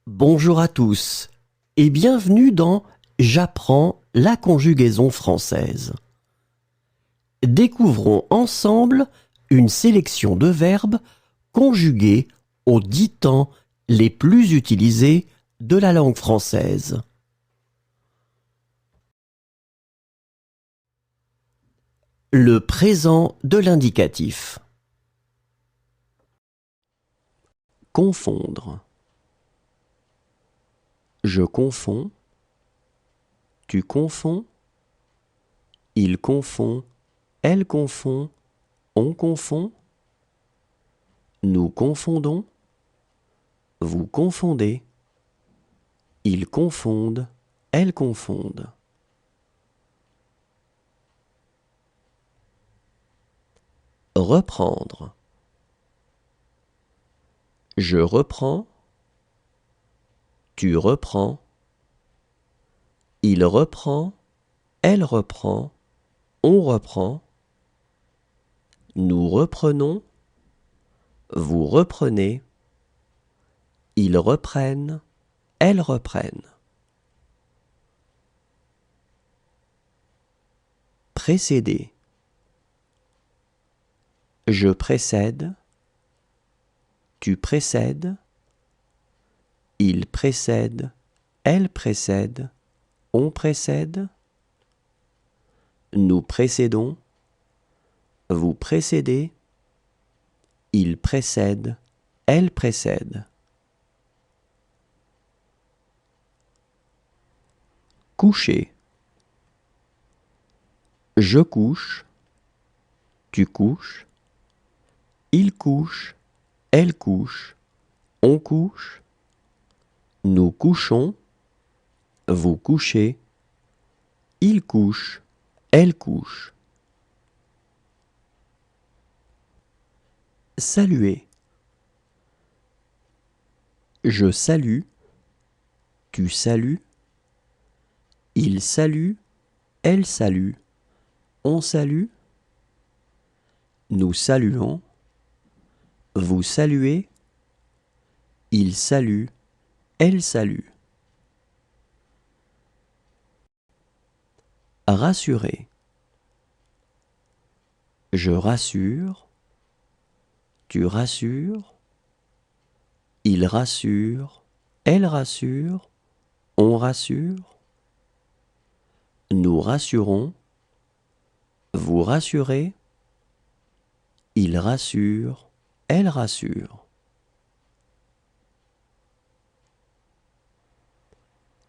Bonjour à tous et bienvenue dans J'apprends la conjugaison française. Découvrons ensemble une sélection de verbes conjugués aux 10 temps les plus utilisés de la langue française. Le présent de l'indicatif. Confondre. Je confonds. Tu confonds. Il confond. Elle confond. On confond. Nous confondons. Vous confondez. Ils confondent. Elles confondent. Reprendre. Je reprends. Tu reprends. Il reprend. Elle reprend. On reprend. Nous reprenons. Vous reprenez. Ils reprennent. Elles reprennent. Précéder. Je précède. Tu précèdes. Il précède. Elle précède. On précède. Nous précédons. Vous précédez. Il précède. Elle précède. Coucher. Je couche. Tu couches. Il couche. Elle couche. On couche. Nous couchons. Vous couchez. Il couche. Elle couche. Saluer. Je salue. Tu salues. Il salue. Elle salue. On salue. Nous saluons. Vous saluez. Il salue. Elle salue. Rassurer. Je rassure. Tu rassures. Il rassure. Elle rassure. On rassure. Nous rassurons. Vous rassurez. Il rassure. Elle rassure.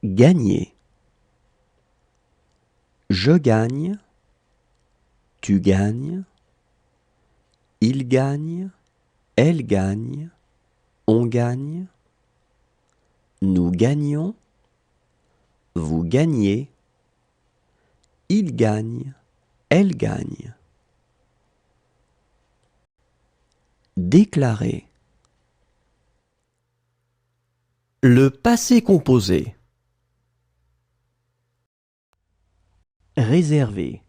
Gagner. Je gagne. Tu gagnes. Il gagne. Elle gagne. On gagne. Nous gagnons. Vous gagnez. Il gagne. Elle gagne. Déclarer. Le passé composé. Réserver.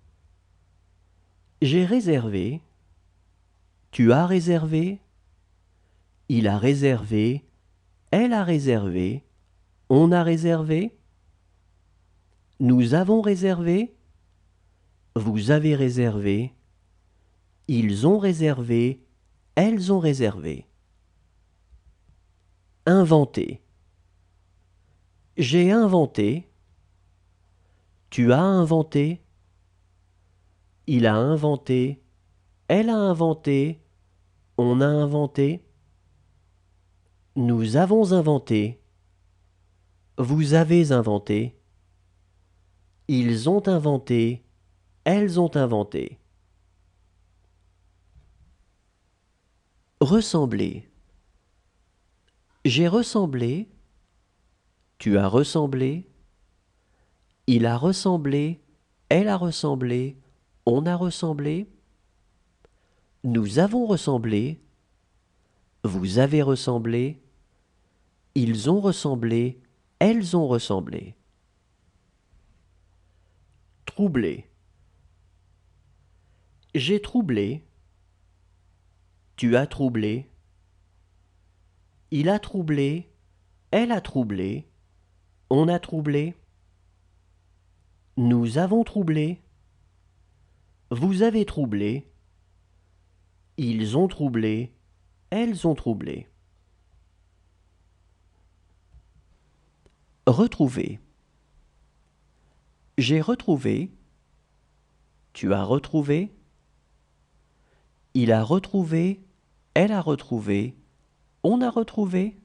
J'ai réservé. Tu as réservé. Il a réservé. Elle a réservé. On a réservé. Nous avons réservé. Vous avez réservé. Ils ont réservé. Elles ont réservé. Inventer. J'ai inventé. Tu as inventé. Il a inventé. Elle a inventé. On a inventé. Nous avons inventé. Vous avez inventé. Ils ont inventé. Elles ont inventé. Ressembler. J'ai ressemblé. Tu as ressemblé. Il a ressemblé. Elle a ressemblé. On a ressemblé. Nous avons ressemblé. Vous avez ressemblé. Ils ont ressemblé. Elles ont ressemblé. Troubler. J'ai troublé. Tu as troublé. Il a troublé. Elle a troublé. On a troublé. Nous avons troublé. Vous avez troublé. Ils ont troublé. Elles ont troublé. Retrouver. J'ai retrouvé. Tu as retrouvé. Il a retrouvé. Elle a retrouvé. On a retrouvé.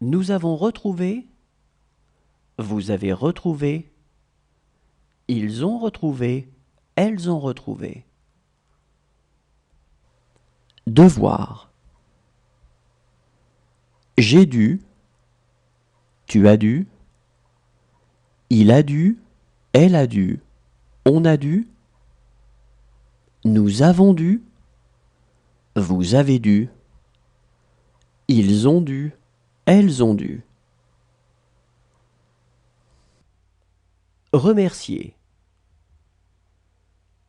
Nous avons retrouvé. Vous avez retrouvé. Ils ont retrouvé. Elles ont retrouvé. Devoir. J'ai dû. Tu as dû. Il a dû. Elle a dû. On a dû. Nous avons dû. Vous avez dû. Ils ont dû. Elles ont dû. Remercier.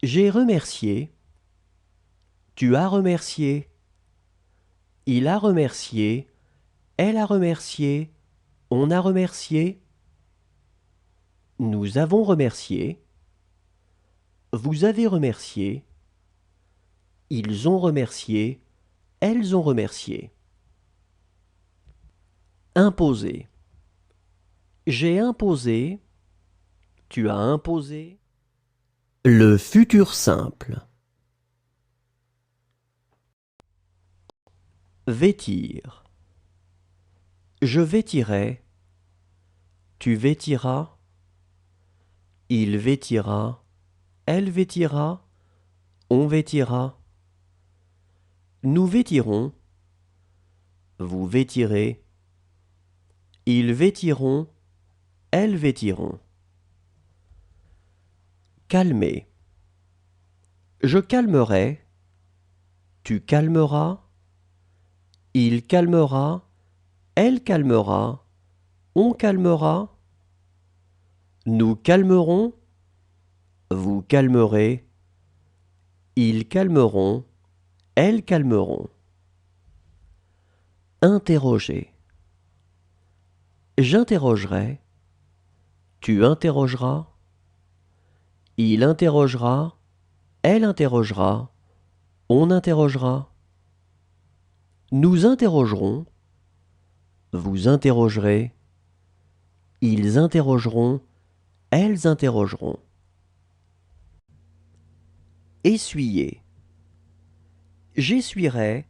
J'ai remercié. Tu as remercié. Il a remercié. Elle a remercié. On a remercié. Nous avons remercié. Vous avez remercié. Ils ont remercié. Elles ont remercié. Imposer. J'ai imposé. Tu as imposé. Le futur simple. Vêtir. Je vêtirai. Tu vêtiras. Il vêtira. Elle vêtira. On vêtira. Nous vêtirons. Vous vêtirez. Ils vêtiront. Elles vêtiront. Calmer. Je calmerai. Tu calmeras. Il calmera. Elle calmera. On calmera. Nous calmerons. Vous calmerez. Ils calmeront. Elles calmeront. Interroger. J'interrogerai. Tu interrogeras. Il interrogera. Elle interrogera. On interrogera. Nous interrogerons. Vous interrogerez. Ils interrogeront. Elles interrogeront. Essuyer. J'essuierai.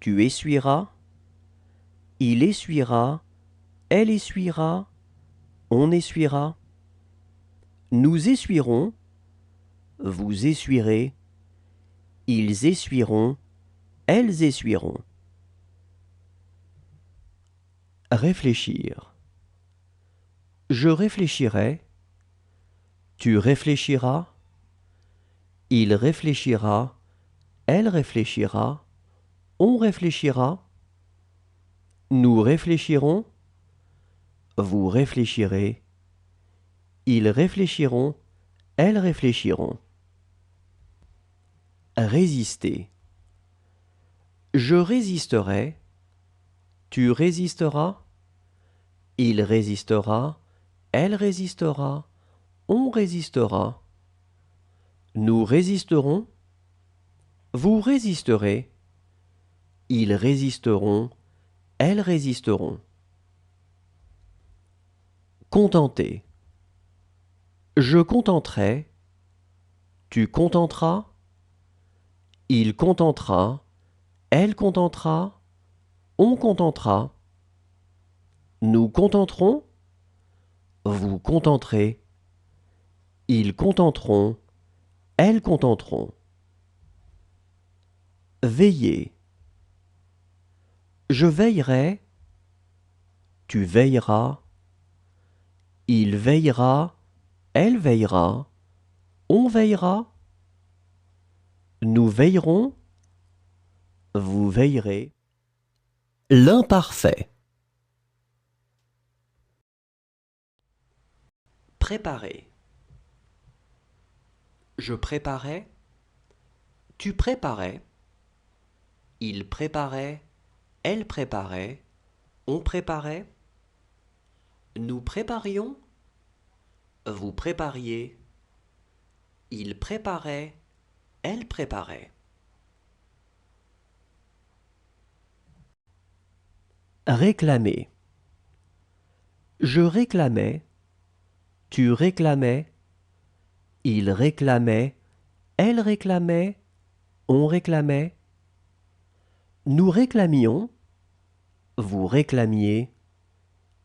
Tu essuieras. Il essuiera. Elle essuiera. On essuiera. Nous essuierons. Vous essuierez. Ils essuieront. Elles essuieront. Réfléchir. Je réfléchirai. Tu réfléchiras. Il réfléchira. Elle réfléchira. On réfléchira. Nous réfléchirons. Vous réfléchirez. Ils réfléchiront. Elles réfléchiront. Résister. Je résisterai. Tu résisteras. Il résistera. Elle résistera. On résistera. Nous résisterons. Vous résisterez. Ils résisteront. Elles résisteront. Contenter. Je contenterai. Tu contenteras. Il contentera. Elle contentera. On contentera. Nous contenterons. Vous contenterez. Ils contenteront. Elles contenteront. Veiller. Je veillerai. Tu veilleras. Il veillera. Elle veillera. On veillera. Nous veillerons. Vous veillerez. L'imparfait. Préparer. Je préparais. Tu préparais. Il préparait. Elle préparait. On préparait. Nous préparions. Vous prépariez. Il préparait. Elle préparait. Réclamer. Je réclamais. Tu réclamais. Il réclamait. Elle réclamait. On réclamait. Nous réclamions. Vous réclamiez.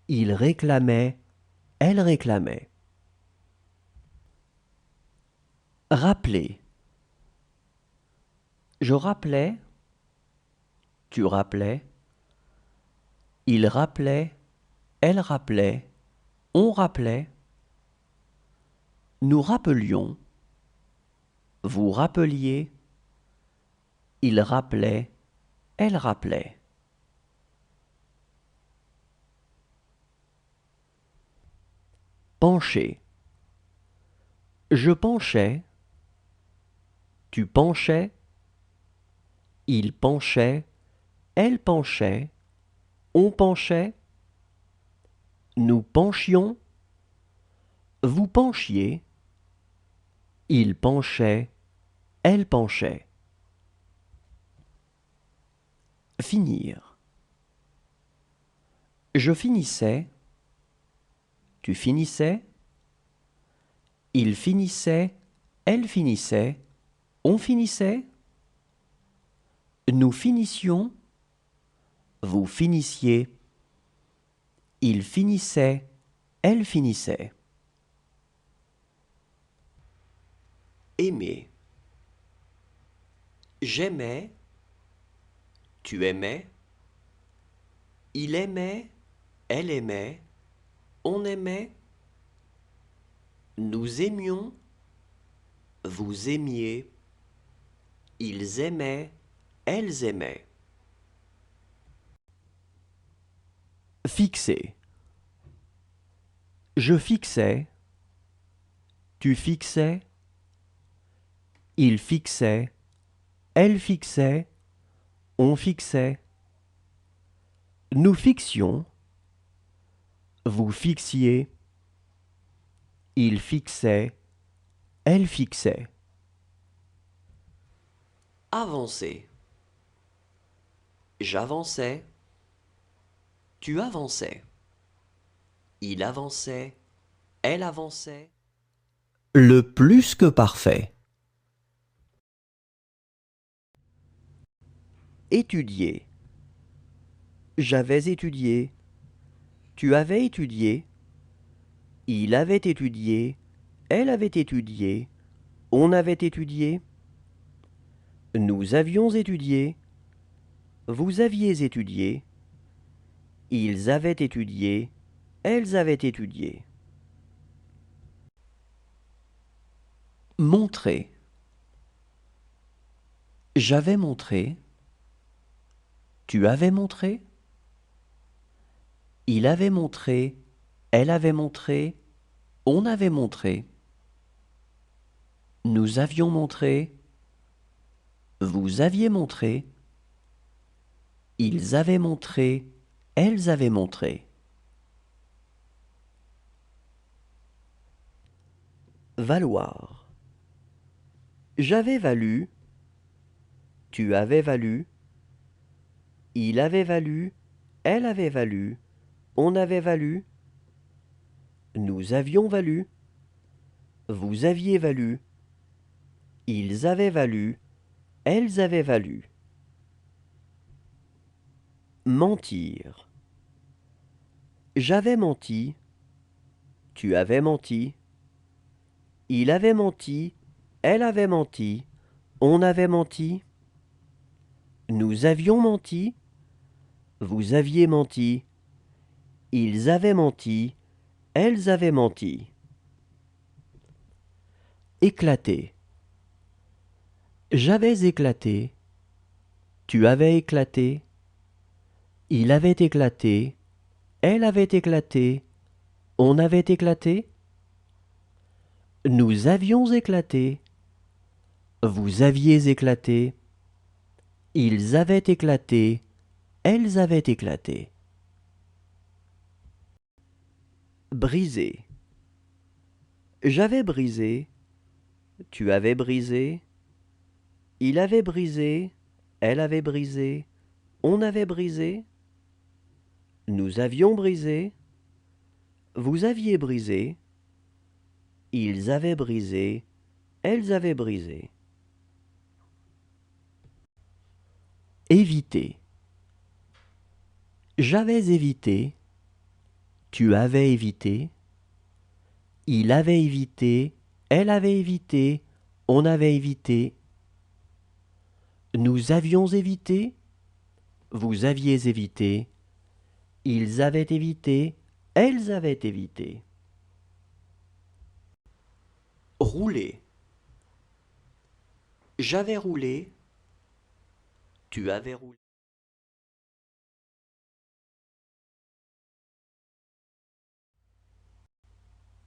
Il réclamait. Elle réclamait. Rappeler. Je rappelais. Tu rappelais. Il rappelait. Elle rappelait. On rappelait. Nous rappelions. Vous rappeliez. Il rappelait. Elle rappelait. Pencher. Je penchais. Tu penchais. Il penchait. Elle penchait. On penchait. Nous penchions. Vous penchiez. Il penchait. Elle penchait. Finir. Je finissais. Tu finissais. Il finissait. Elle finissait. On finissait. Nous finissions. Vous finissiez. Il finissait. Elle finissait. Aimer. J'aimais. Tu aimais. Il aimait. Elle aimait. On aimait. Nous aimions. Vous aimiez. Ils aimaient. Elles aimaient. Fixer. Je fixais. Tu fixais. Il fixait. Elle fixait. On fixait. Nous fixions. Vous fixiez. Il fixait. Elle fixait. Avancer. J'avançais. Tu avançais. Il avançait. Elle avançait. Le plus que parfait. Étudier. J'avais étudié. Tu avais étudié. Il avait étudié. Elle avait étudié. On avait étudié. Nous avions étudié. Vous aviez étudié. Ils avaient étudié. Elles avaient étudié. Montrer. J'avais montré. Tu avais montré. Il avait montré. Elle avait montré. On avait montré. Nous avions montré. Vous aviez montré. Ils avaient montré. Elles avaient montré. Valoir. J'avais valu. Tu avais valu. Il avait valu. Elle avait valu. On avait valu. Nous avions valu. Vous aviez valu. Ils avaient valu. Elles avaient valu. Mentir. J'avais menti. Tu avais menti. Il avait menti. Elle avait menti. On avait menti. Nous avions menti. Vous aviez menti. Ils avaient menti. Elles avaient menti. Éclater. J'avais éclaté. Tu avais éclaté. Il avait éclaté. Elle avait éclaté. On avait éclaté. Nous avions éclaté. Vous aviez éclaté. Ils avaient éclaté. Elles avaient éclaté. Briser. J'avais brisé, tu avais brisé, il avait brisé, elle avait brisé, on avait brisé, nous avions brisé, vous aviez brisé, ils avaient brisé, elles avaient brisé. Éviter. J'avais évité, tu avais évité, il avait évité, elle avait évité, on avait évité, nous avions évité, vous aviez évité, ils avaient évité, elles avaient évité. Rouler. J'avais roulé, tu avais roulé.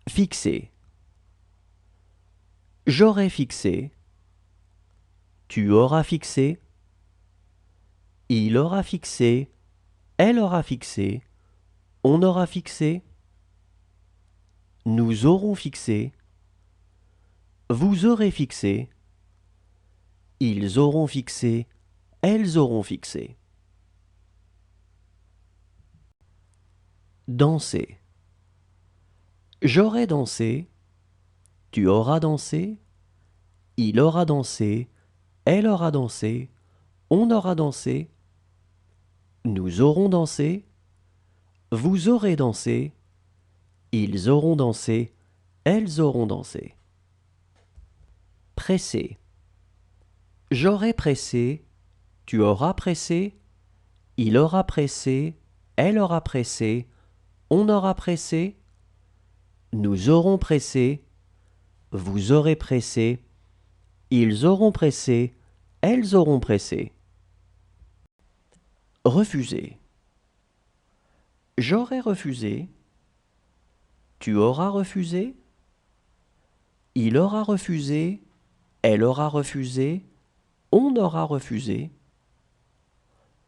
Fixer. J'aurais fixé, tu auras fixé, il aura fixé, elle aura fixé, on aura fixé, nous aurons fixé, vous aurez fixé, ils auront fixé, elles auront fixé. Danser. J'aurai dansé, tu auras dansé, il aura dansé, elle aura dansé, on aura dansé, nous aurons dansé, vous aurez dansé, ils auront dansé, elles auront dansé. Presser. J'aurai pressé, tu auras pressé, il aura pressé, elle aura pressé, on aura pressé, nous aurons pressé, vous aurez pressé, ils auront pressé, elles auront pressé. Refuser. J'aurais refusé, tu auras refusé, il aura refusé, elle aura refusé, on aura refusé,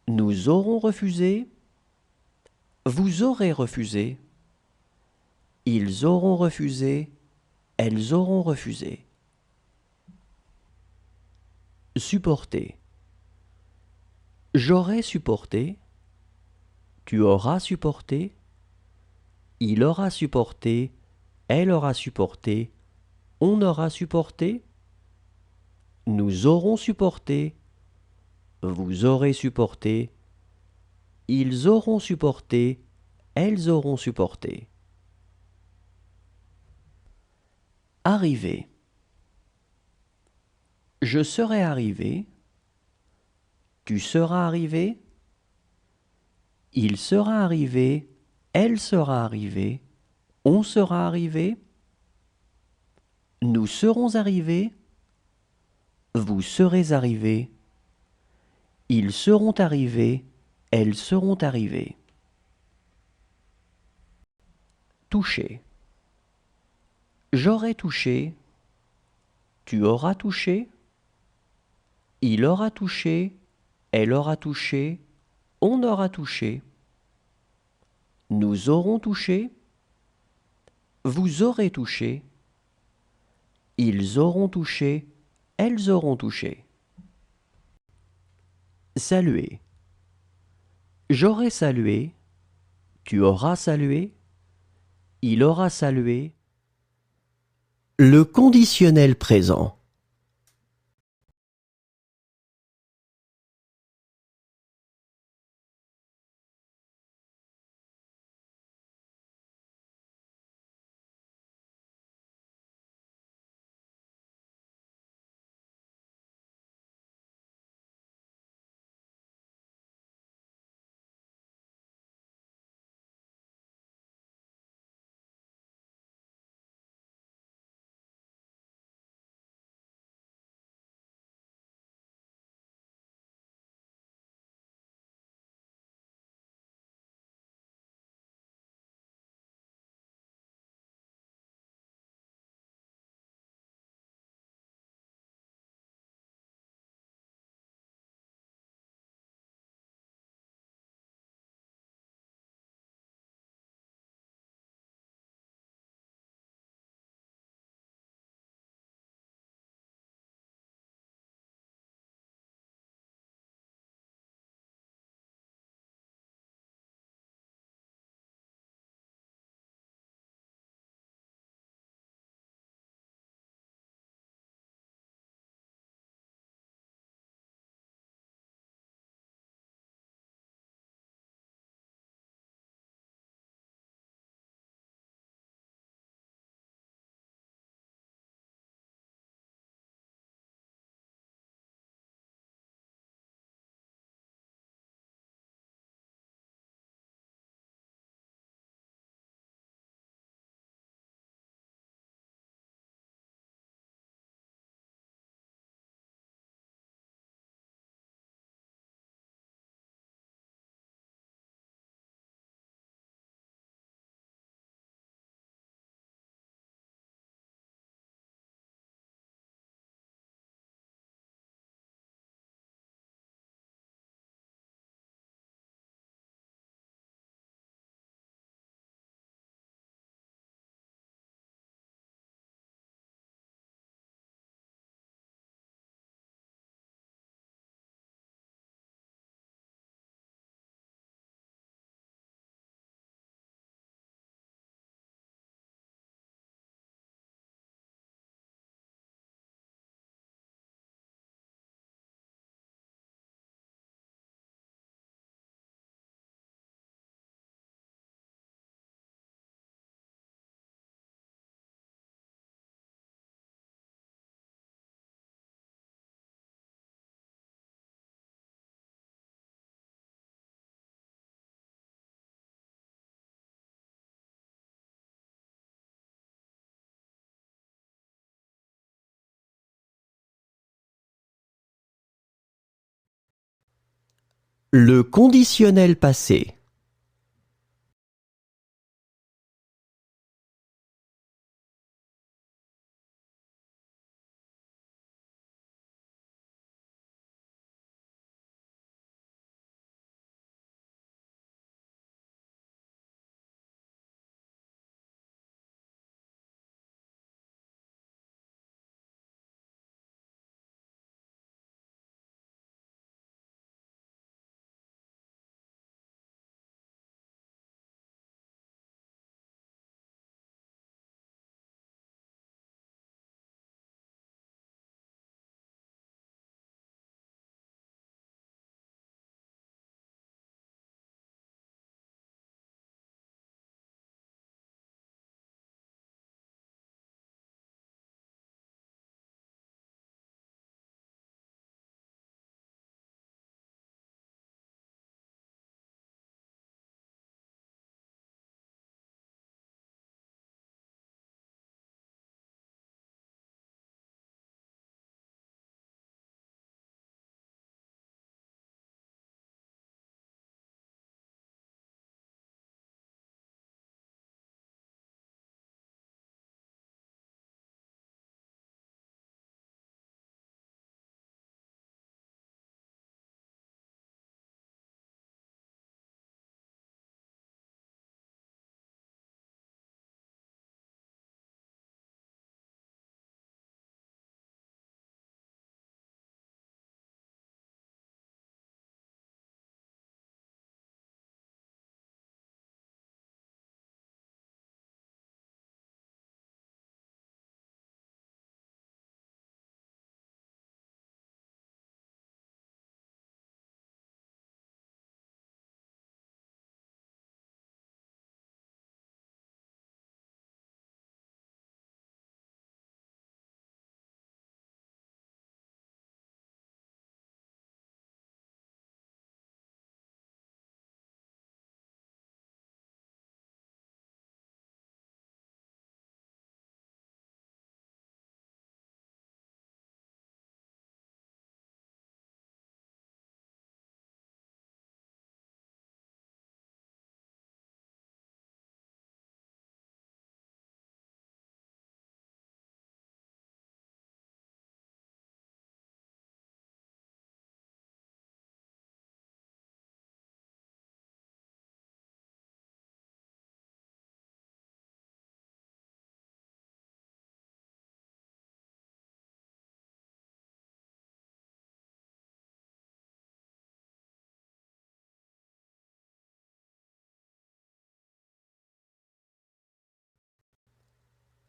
nous aurons refusé, vous aurez refusé, ils auront refusé, elles auront refusé. Supporter. J'aurais supporté, tu auras supporté, il aura supporté, elle aura supporté, on aura supporté, nous aurons supporté, vous aurez supporté, ils auront supporté, elles auront supporté. Arriver. Je serai arrivé, tu seras arrivé, il sera arrivé, elle sera arrivée, on sera arrivé, nous serons arrivés, vous serez arrivés, ils seront arrivés, elles seront arrivées. Toucher. J'aurai touché, tu auras touché, il aura touché, elle aura touché, on aura touché, nous aurons touché, vous aurez touché, ils auront touché, elles auront touché. Saluer. J'aurai salué, tu auras salué, il aura salué. Le conditionnel présent. Le conditionnel passé.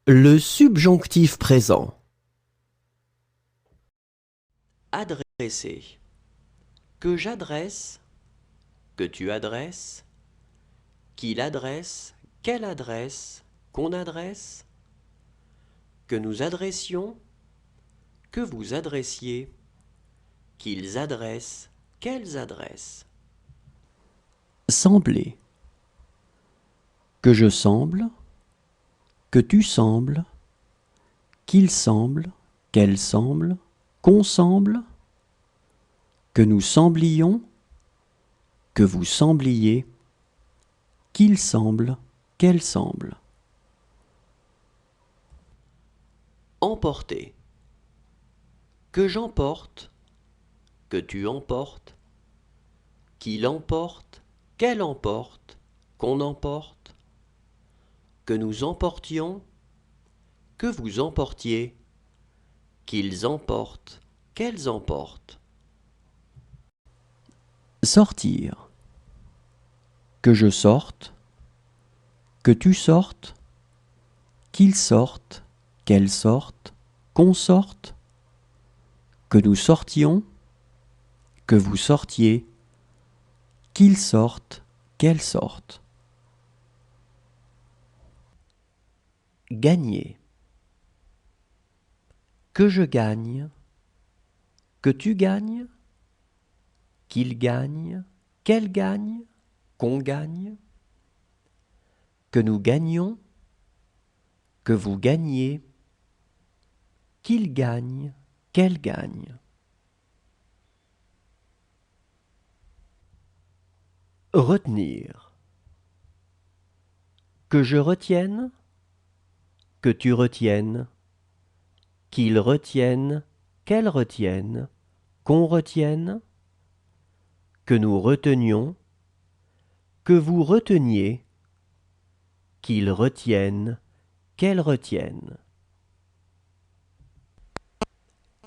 Le subjonctif présent. Adresser. Que j'adresse, que tu adresses, qu'il adresse, qu'elle adresse, qu'on adresse, que nous adressions, que vous adressiez, qu'ils adressent, qu'elles adressent. Sembler. Que je semble, que tu sembles, qu'il semble, qu'elle semble, qu'on semble, que nous semblions, que vous sembliez, qu'il semble, qu'elle semble. Emporter. Que j'emporte, que tu emportes, qu'il emporte, qu'elle emporte, qu'on emporte, que nous emportions, que vous emportiez, qu'ils emportent, qu'elles emportent. Sortir. Que je sorte, que tu sortes, qu'il sorte, qu'elle sorte, qu'on sorte, que nous sortions, que vous sortiez, qu'ils sortent, qu'elles sortent. Gagner. Que je gagne, que tu gagnes, qu'il gagne, qu'elle gagne, qu'on gagne, que nous gagnions, que vous gagniez, qu'il gagne, qu'elle gagne. Retenir. Que je retienne, que tu retiennes, qu'il retienne, qu'elle retienne, qu'on retienne, que nous retenions, que vous reteniez, qu'il retienne, qu'elle retienne.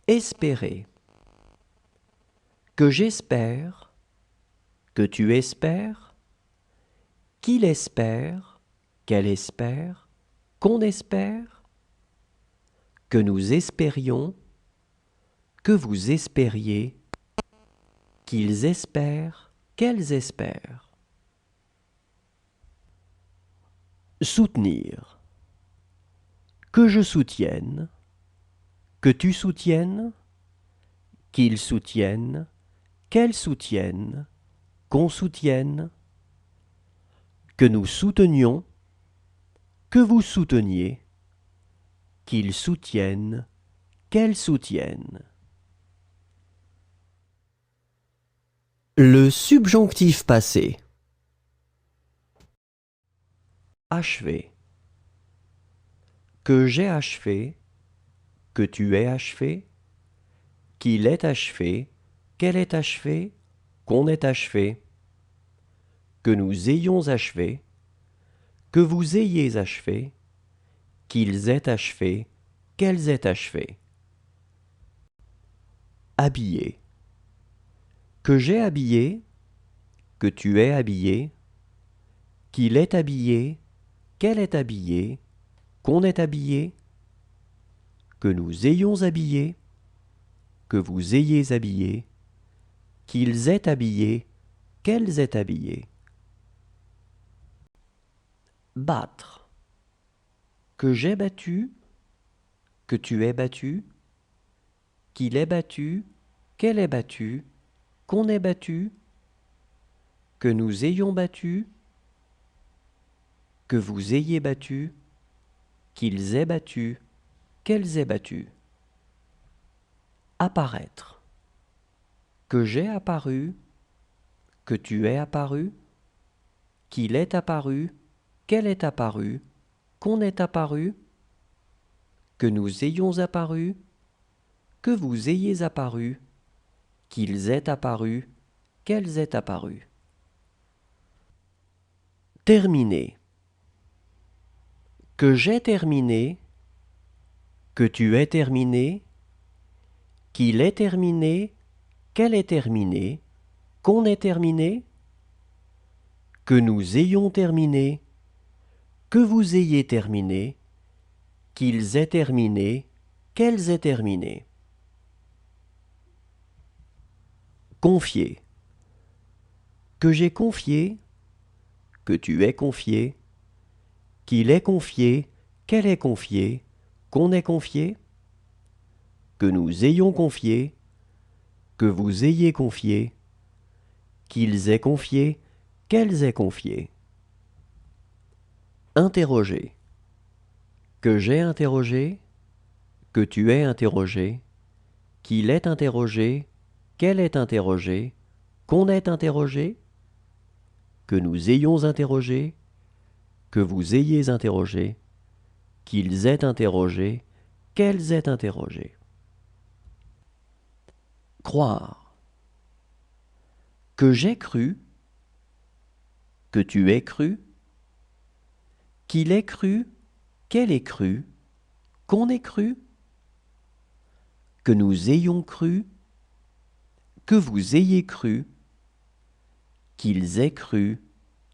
Espérer. Que j'espère, que tu espères, qu'il espère, qu'elle espère, qu'on espère, que nous espérions, que vous espériez, qu'ils espèrent, qu'elles espèrent. Soutenir. Que je soutienne, que tu soutiennes, qu'ils soutiennent, qu'elles soutiennent, qu'on soutienne, que nous soutenions, que vous souteniez, qu'ils soutiennent, qu'elles soutiennent. Le subjonctif passé. Achever. Que j'ai achevé, que tu aies achevé, qu'il ait achevé, qu'elle ait achevé, qu'on ait achevé, que nous ayons achevé, que vous ayez achevé, qu'ils aient achevé, qu'elles aient achevé. Habiller. Que j'ai habillé, que tu aies habillé, qu'il est habillé, qu'elle est habillée, qu'on est habillé, que nous ayons habillé, que vous ayez habillé, qu'ils aient habillé, qu'elles aient habillé. Battre. Que j'ai battu, que tu aies battu, qu'il ait battu, qu'elle ait battu, qu'on ait battu, que nous ayons battu, que vous ayez battu, qu'ils aient battu, qu'elles aient battu. Apparaître. Que j'ai apparu, que tu aies apparu, qu'il est apparu, qu'elle est apparue, qu'on est apparu, que nous ayons apparu, que vous ayez apparu, qu'ils aient apparu, qu'elles aient apparu. Terminer. Que j'ai terminé, que tu aies terminé, qu'il ait terminé, qu'elle ait terminé, qu'on ait terminé, que nous ayons terminé, que vous ayez terminé, qu'ils aient terminé, qu'elles aient terminé. Confier. Que j'ai confié, que tu aies confié, qu'il ait confié, qu'elle ait confié, qu'on ait confié, que nous ayons confié, que vous ayez confié, qu'ils aient confié, qu'elles aient confié. Interroger. Que j'ai interrogé, que tu aies interrogé, qu'il ait interrogé, qu'elle ait interrogé, qu'on ait interrogé, que nous ayons interrogé, que vous ayez interrogé, qu'ils aient interrogé, qu'elles aient interrogé. Croire. Que j'ai cru, que tu aies cru, qu'il ait cru, qu'elle ait cru, qu'on ait cru, que nous ayons cru, que vous ayez cru, qu'ils aient cru,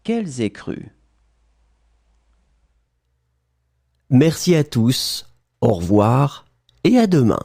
qu'elles aient cru. Merci à tous, au revoir et à demain.